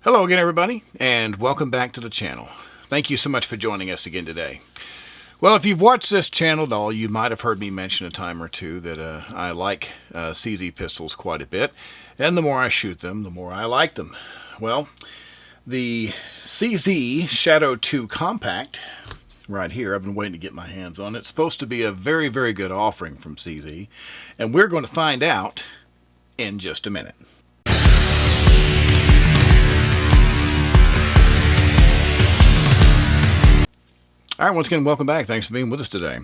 Hello again, everybody, and welcome back to the channel. Thank you so much for joining us again today. Well, if you've watched this channel at all, you might have heard me mention a time or two that I like CZ pistols quite a bit, and the more I shoot them, the more I like them. Well, the CZ Shadow 2 Compact, right here, I've been waiting to get my hands on it. It's supposed to be a very, very good offering from CZ, and we're going to find out in just a minute. Alright, once again, welcome back. Thanks for being with us today.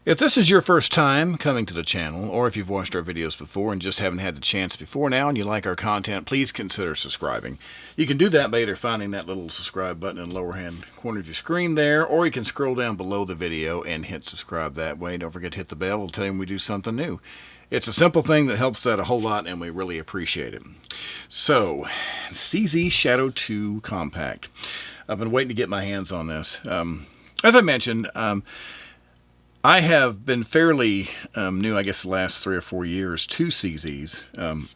If this is your first time coming to the channel, or if you've watched our videos before and just haven't had the chance before now and you like our content, please consider subscribing. You can do that by either finding that little subscribe button in the lower hand corner of your screen there, or you can scroll down below the video and hit subscribe that way. Don't forget to hit the bell. It'll tell you when we do something new. It's a simple thing that helps out a whole lot, and we really appreciate it. So, CZ Shadow 2 Compact. I've been waiting to get my hands on this. As I mentioned, I have been fairly new, I guess, the last 3 or 4 years to CZs.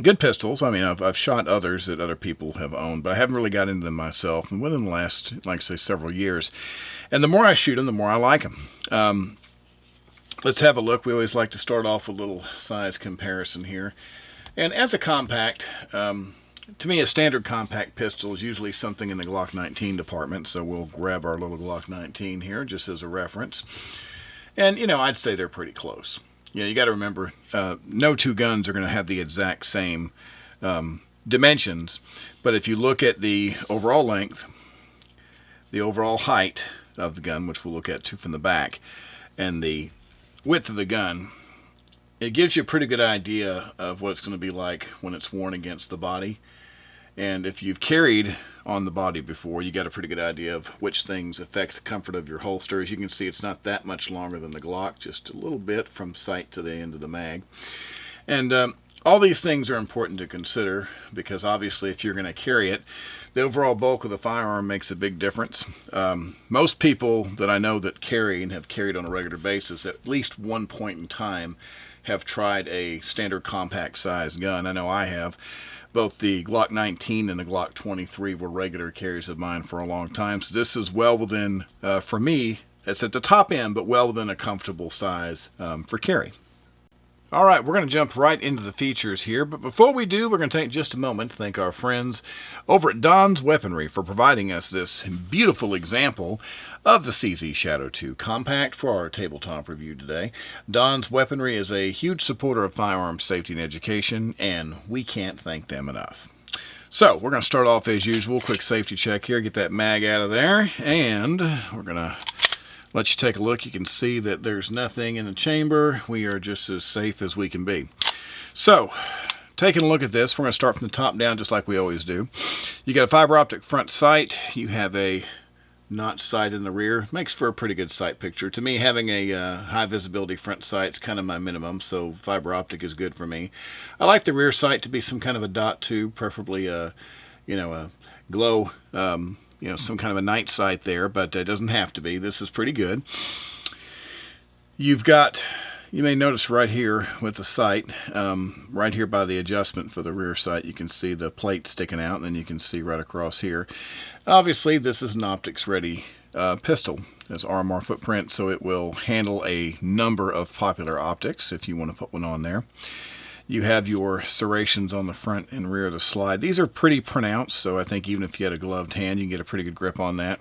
Good pistols. I mean, I've shot others that other people have owned, but I haven't really got into them myself. And within the last, like I say, several years. And the more I shoot them, the more I like them. Let's have a look. We always like to start off with a little size comparison here. And as a compact, to me, a standard compact pistol is usually something in the Glock 19 department, so we'll grab our little Glock 19 here just as a reference. And, you know, I'd say they're pretty close. You know, you got to remember, no two guns are going to have the exact same dimensions, but if you look at the overall length, the overall height of the gun, which we'll look at too from the back, and the width of the gun, it gives you a pretty good idea of what it's going to be like when it's worn against the body. And if you've carried on the body before, you got a pretty good idea of which things affect the comfort of your holster. As you can see, it's not that much longer than the Glock, just a little bit from sight to the end of the mag. And all these things are important to consider because obviously if you're going to carry it, the overall bulk of the firearm makes a big difference. Most people that I know that carry and have carried on a regular basis at least one point in time have tried a standard compact size gun. I know I have. Both the Glock 19 and the Glock 23 were regular carries of mine for a long time. So this is well within, for me, it's at the top end, but well within a comfortable size for carry. All right, we're going to jump right into the features here, but before we do, we're going to take just a moment to thank our friends over at Don's Weaponry for providing us this beautiful example of the CZ Shadow 2 Compact for our tabletop review today. Don's Weaponry is a huge supporter of firearm safety and education, and we can't thank them enough. So, we're going to start off as usual, quick safety check here, get that mag out of there, and we're going to let you take a look. You can see that there's nothing in the chamber. We are just as safe as we can be. So, taking a look at this, we're going to start from the top down just like we always do. You got a fiber optic front sight. You have a notch sight in the rear. Makes for a pretty good sight picture. To me, having a high visibility front sight is kind of my minimum, so fiber optic is good for me. I like the rear sight to be some kind of a dot tube, preferably a glow, some kind of a night sight there, but it doesn't have to be. This is pretty good. You've got, you may notice right here with the sight, right here by the adjustment for the rear sight, you can see the plate sticking out, and then you can see right across here. Obviously, this is an optics-ready pistol. It's RMR footprint, so it will handle a number of popular optics if you want to put one on there. You have your serrations on the front and rear of the slide. These are pretty pronounced, so I think even if you had a gloved hand, you can get a pretty good grip on that.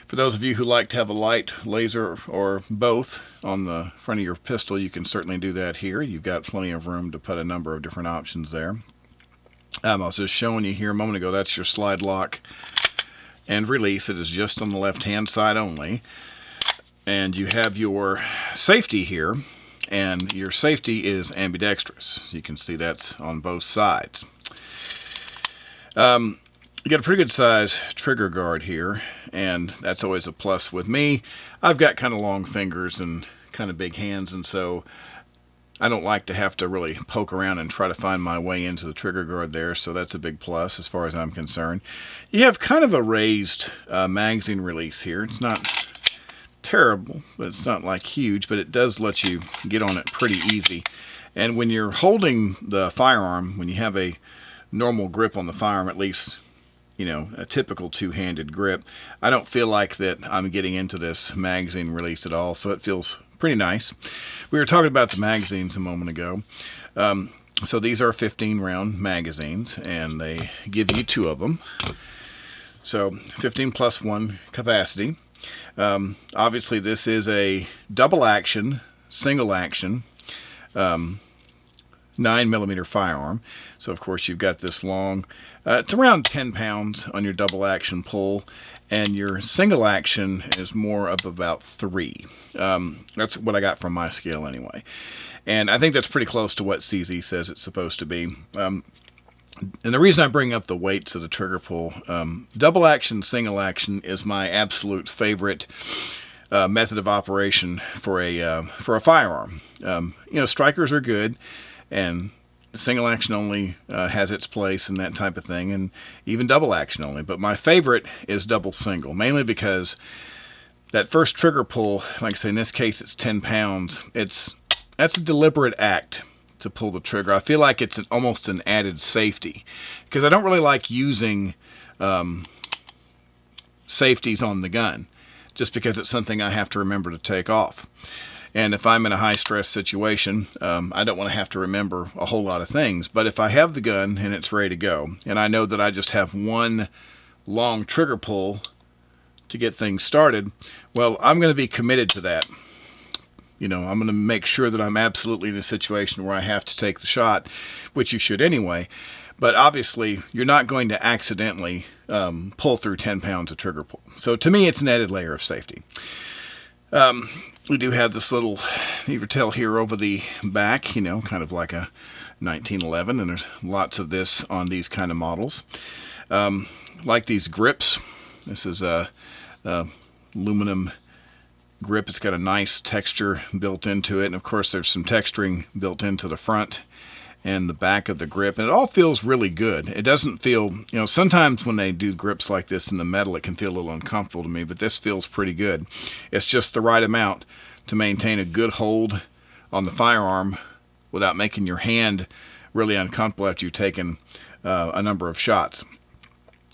For those of you who like to have a light laser or both on the front of your pistol, you can certainly do that here. You've got plenty of room to put a number of different options there. I was just showing you here a moment ago, that's your slide lock and release. It is just on the left-hand side only. And you have your safety here. And your safety is ambidextrous. You can see that's on both sides. You got a pretty good size trigger guard here, and that's always a plus with me. I've got kind of long fingers and kind of big hands, and so I don't like to have to really poke around and try to find my way into the trigger guard there, so that's a big plus as far as I'm concerned. You have kind of a raised magazine release here. It's not terrible, but it's not like huge, but it does let you get on it pretty easy. And when you're holding the firearm, when you have a normal grip on the firearm, at least a typical two-handed grip. I don't feel like that I'm getting into this magazine release at all, so it feels pretty nice. We were talking about the magazines a moment ago. So these are 15-round magazines, and they give you 2 of them. So 15 plus 1 capacity. Obviously, this is a double action, single action, 9mm firearm. So of course you've got this long, it's around 10 pounds on your double action pull, and your single action is more of about 3. That's what I got from my scale anyway. And I think that's pretty close to what CZ says it's supposed to be. And the reason I bring up the weights of the trigger pull, double action, single action is my absolute favorite method of operation for a firearm. Strikers are good, and single action only has its place and that type of thing, and even double action only. But my favorite is double single, mainly because that first trigger pull, like I say, in this case it's 10 pounds. That's a deliberate act to pull the trigger. I feel like it's almost an added safety, because I don't really like using safeties on the gun, just because it's something I have to remember to take off. And if I'm in a high-stress situation, I don't want to have to remember a whole lot of things. But if I have the gun and it's ready to go, and I know that I just have one long trigger pull to get things started, well, I'm going to be committed to that. I'm going to make sure that I'm absolutely in a situation where I have to take the shot, which you should anyway. But obviously, you're not going to accidentally pull through 10 pounds of trigger pull. So to me, it's an added layer of safety. We do have this little lever tail here over the back, kind of like a 1911, and there's lots of this on these kind of models. Like these grips, this is a aluminum grip. It's got a nice texture built into it, and of course there's some texturing built into the front and the back of the grip, and it all feels really good. It doesn't feel, sometimes when they do grips like this in the metal, it can feel a little uncomfortable to me, but this feels pretty good. It's just the right amount to maintain a good hold on the firearm without making your hand really uncomfortable after you've taken a number of shots.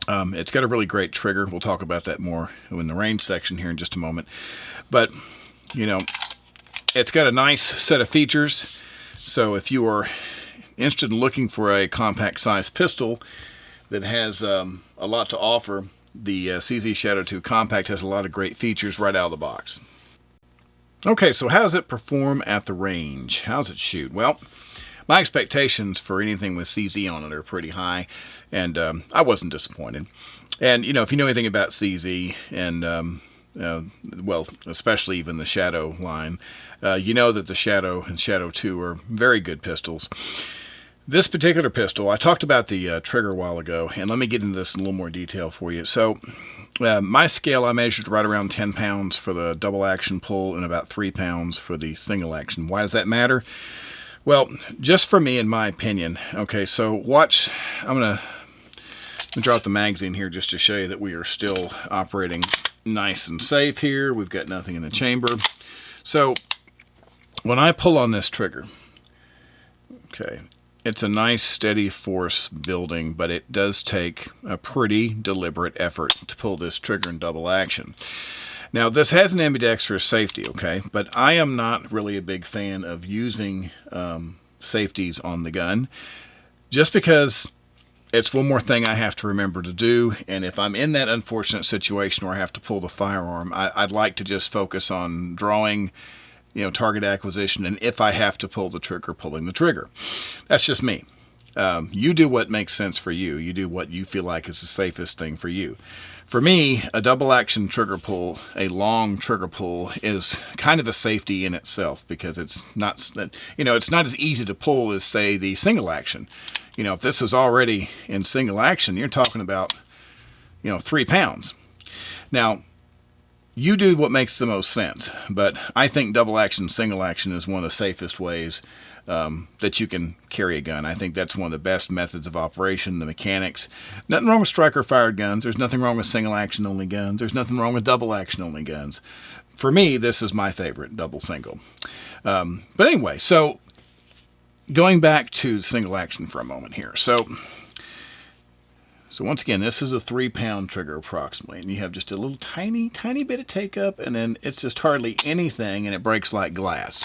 It's got a really great trigger. We'll talk about that more in the range section here in just a moment. But, it's got a nice set of features. So if you are interested in looking for a compact size pistol that has a lot to offer, the CZ Shadow 2 Compact has a lot of great features right out of the box. Okay, so how does it perform at the range? How does it shoot? Well, my expectations for anything with CZ on it are pretty high, and I wasn't disappointed. And, if you know anything about CZ, and, well, especially even the Shadow line, you know that the Shadow and Shadow 2 are very good pistols. This particular pistol, I talked about the trigger a while ago, and let me get into this in a little more detail for you. So, my scale, I measured right around 10 pounds for the double action pull and about 3 pounds for the single action. Why does that matter? Well, just for me, in my opinion. Okay, so watch. I'm going to drop the magazine here just to show you that we are still operating nice and safe here. We've got nothing in the chamber. So, when I pull on this trigger, okay, it's a nice steady force building, but it does take a pretty deliberate effort to pull this trigger in double action. Now, this has an ambidextrous safety, okay, but I am not really a big fan of using safeties on the gun, just because it's one more thing I have to remember to do, and if I'm in that unfortunate situation where I have to pull the firearm, I'd like to just focus on drawing, target acquisition, and if I have to pull the trigger, pulling the trigger. That's just me. You do what makes sense for you. You do what you feel like is the safest thing for you. For me, a double action trigger pull, a long trigger pull, is kind of a safety in itself, because it's not, it's not as easy to pull as, say, the single action. If this is already in single action, you're talking about, 3 pounds. Now, you do what makes the most sense, but I think double action, single action is one of the safest ways that you can carry a gun. I think that's one of the best methods of operation, the mechanics. Nothing wrong with striker-fired guns. There's nothing wrong with single action-only guns. There's nothing wrong with double action-only guns. For me, this is my favorite, double single. But anyway, so going back to single action for a moment here. So So once again, this is a 3-pound trigger approximately, and you have just a little tiny bit of take up, and then it's just hardly anything, and it breaks like glass.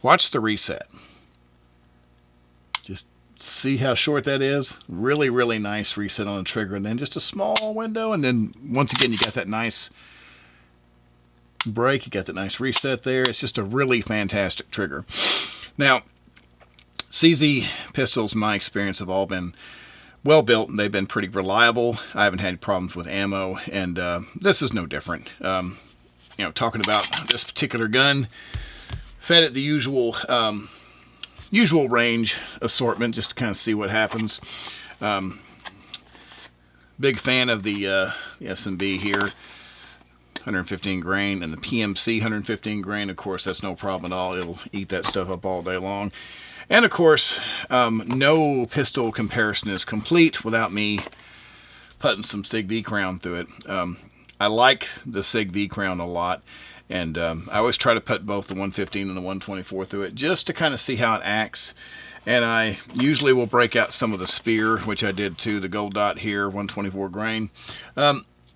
Watch the reset. Just see how short that is. Really nice reset on the trigger, and then just a small window, and then once again you got that nice break, you got that nice reset there. It's just a really fantastic trigger. Now, CZ pistols, in my experience, have all been well built, and they've been pretty reliable. I haven't had problems with ammo, and this is no different. Talking about this particular gun, fed it the usual range assortment just to kind of see what happens. Big fan of the S&B here, 115 grain, and the PMC 115 grain. Of course, that's no problem at all. It'll eat that stuff up all day long. And of course, no pistol comparison is complete without me putting some SIG V-Crown through it. I like the SIG V-Crown a lot, and I always try to put both the 115 and the 124 through it just to kind of see how it acts. And I usually will break out some of the Spear, which I did too, the Gold Dot here, 124 grain.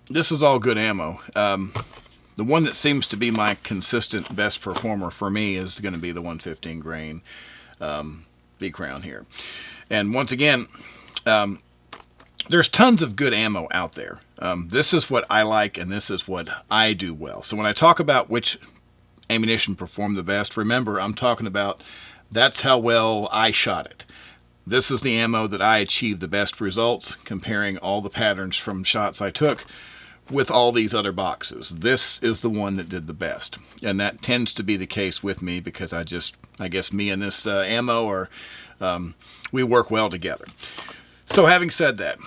This is all good ammo. The one that seems to be my consistent best performer for me is going to be the 115 grain V-Crown here. And once again, there's tons of good ammo out there. This is what I like, and this is what I do well. So when I talk about which ammunition performed the best, remember, I'm talking about that's how well I shot it. This is the ammo that I achieved the best results, comparing all the patterns from shots I took with all these other boxes. This is the one that did the best, and that tends to be the case with me because I guess me and this ammo are we work well together. So having said that,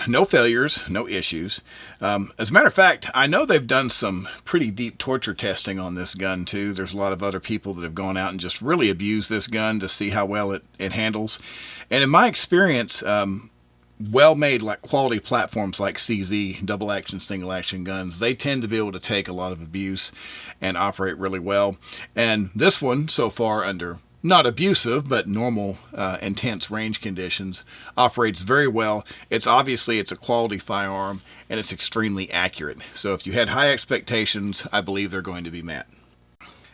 no failures, no issues. As a matter of fact, I know they've done some pretty deep torture testing on this gun too. There's a lot of other people that have gone out and just really abused this gun to see how well it handles. And in my experience, well-made, like quality platforms like CZ, double action, single action guns, they tend to be able to take a lot of abuse and operate really well. And this one, so far, under not abusive, but normal, intense range conditions, operates very well. It's a quality firearm, and it's extremely accurate. So if you had high expectations, I believe they're going to be met.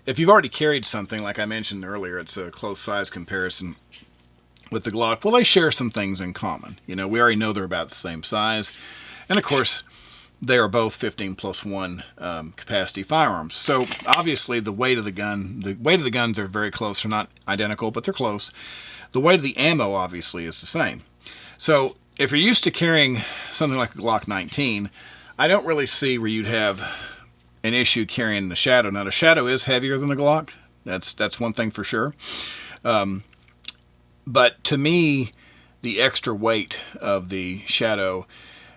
If you've already carried something, like I mentioned earlier, it's a close size comparison with the Glock. Well, they share some things in common. We already know they're about the same size. And of course, they are both 15+1 capacity firearms. So obviously the weight of the guns are very close. They're not identical, but they're close. The weight of the ammo obviously is the same. So if you're used to carrying something like a Glock 19, I don't really see where you'd have an issue carrying the Shadow. Now the Shadow is heavier than the Glock. That's one thing for sure. But to me, the extra weight of the Shadow,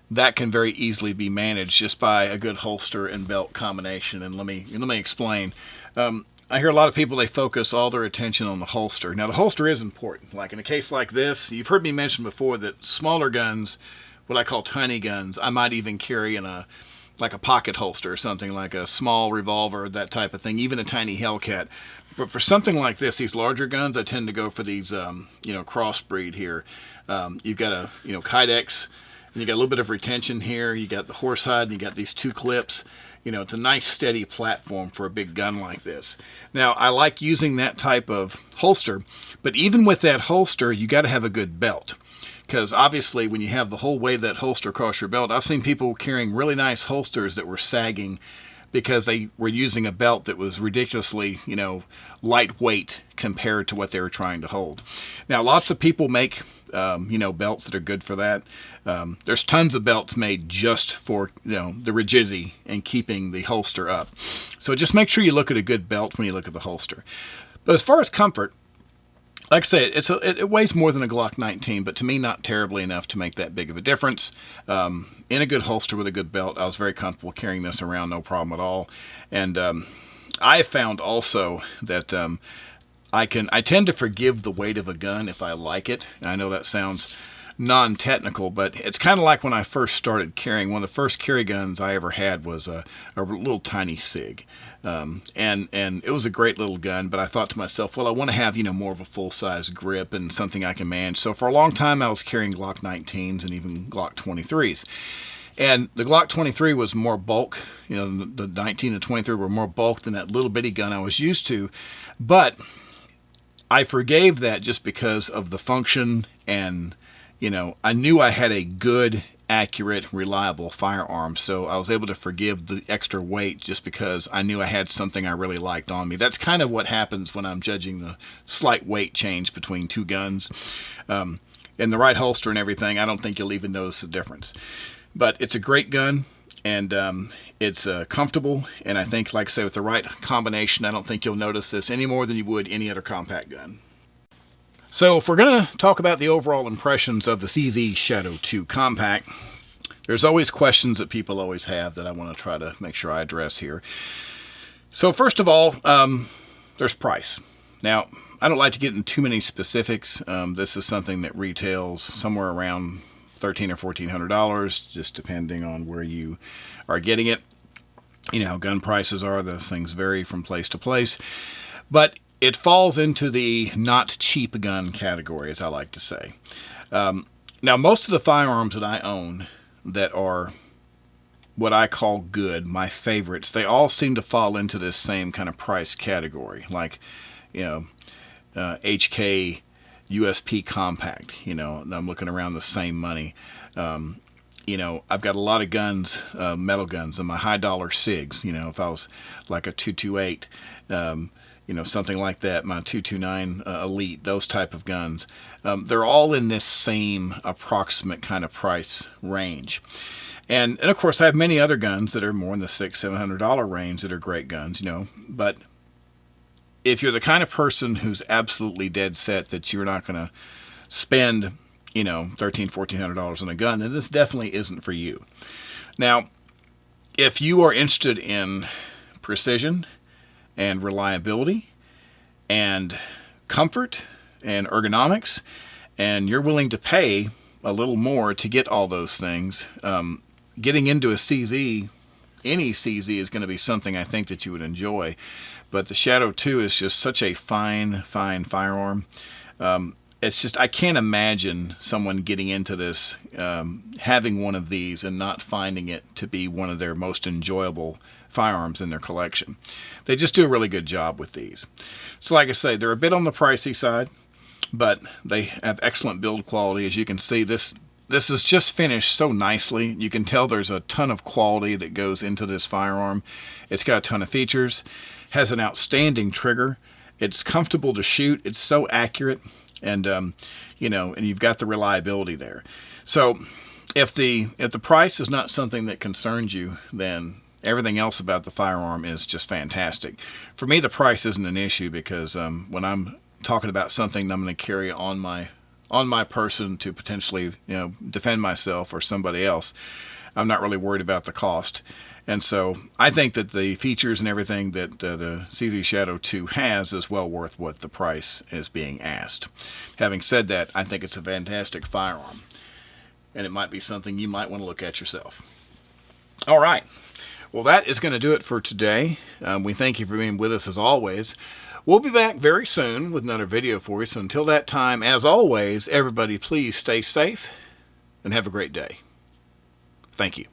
that can very easily be managed just by a good holster and belt combination. And let me explain. I hear a lot of people, they focus all their attention on the holster. Now, the holster is important. Like in a case like this, you've heard me mention before that smaller guns, what I call tiny guns, I might even carry in a pocket holster or something, like a small revolver, that type of thing, even a tiny Hellcat. But for something like this, these larger guns, I tend to go for these, crossbreed here. You've got a, Kydex, and you got a little bit of retention here. You got the horsehide, and you got these two clips. It's a nice steady platform for a big gun like this. Now, I like using that type of holster, but even with that holster, you got to have a good belt. Because obviously, when you have the whole weight of that holster across your belt, I've seen people carrying really nice holsters that were sagging because they were using a belt that was ridiculously, lightweight compared to what they were trying to hold. Now, lots of people make, belts that are good for that. There's tons of belts made just for, the rigidity and keeping the holster up. So just make sure you look at a good belt when you look at the holster. But as far as comfort, like I say, it weighs more than a Glock 19, but to me, not terribly enough to make that big of a difference. In a good holster with a good belt, I was very comfortable carrying this around, no problem at all. And I found also that I tend to forgive the weight of a gun if I like it. And I know that sounds non-technical, but it's kind of like when I first started carrying. One of the first carry guns I ever had was a little tiny SIG. And it was a great little gun, but I thought to myself, well, I want to have, more of a full-size grip and something I can manage. So for a long time, I was carrying Glock 19s and even Glock 23s. And the Glock 23 was more bulk. The 19 and 23 were more bulk than that little bitty gun I was used to. But I forgave that just because of the function, and, I knew I had a good, accurate, reliable firearm, so I was able to forgive the extra weight just because I knew I had something I really liked on me. That's kind of what happens when I'm judging the slight weight change between two guns. In the right holster and everything, I don't think you'll even notice the difference. But it's a great gun, and it's comfortable, and I think, like I say, with the right combination, I don't think you'll notice this any more than you would any other compact gun. So if we're going to talk about the overall impressions of the CZ Shadow 2 Compact, there's always questions that people always have that I want to try to make sure I address here. So first of all, there's price. Now, I don't like to get into too many specifics. This is something that retails somewhere around $1,300 or $1,400, just depending on where you are getting it. How gun prices are. Those things vary from place to place. But it falls into the not cheap gun category, as I like to say. Now, most of the firearms that I own that are what I call good, my favorites, they all seem to fall into this same kind of price category. Like, HK USP Compact, I'm looking around the same money. I've got a lot of guns, metal guns, and my high dollar SIGs, if I was like a 228, something like that, my 229 Elite, those type of guns, they're all in this same approximate kind of price range. And of course, I have many other guns that are more in the $600-700 range that are great guns, but if you're the kind of person who's absolutely dead set that you're not going to spend, $1,300-1,400 on a gun, then this definitely isn't for you. Now, if you are interested in precision and reliability and comfort and ergonomics, and you're willing to pay a little more to get all those things, getting into a CZ, any CZ, is going to be something I think that you would enjoy. But the Shadow 2 is just such a fine firearm. It's just, I can't imagine someone getting into this, having one of these and not finding it to be one of their most enjoyable firearms in their collection. They just do a really good job with these. So like I say, they're a bit on the pricey side, but they have excellent build quality. As you can see, this is just finished so nicely. You can tell there's a ton of quality that goes into this firearm. It's got a ton of features, has an outstanding trigger. It's comfortable to shoot. It's so accurate, and and you've got the reliability there. So if the price is not something that concerns you, then everything else about the firearm is just fantastic. For me, the price isn't an issue because when I'm talking about something I'm going to carry on my person to potentially defend myself or somebody else, I'm not really worried about the cost. And so I think that the features and everything that the CZ Shadow 2 has is well worth what the price is being asked. Having said that, I think it's a fantastic firearm, and it might be something you might want to look at yourself. All right. Well, that is going to do it for today. We thank you for being with us as always. We'll be back very soon with another video for you. So until that time, as always, everybody please stay safe and have a great day. Thank you.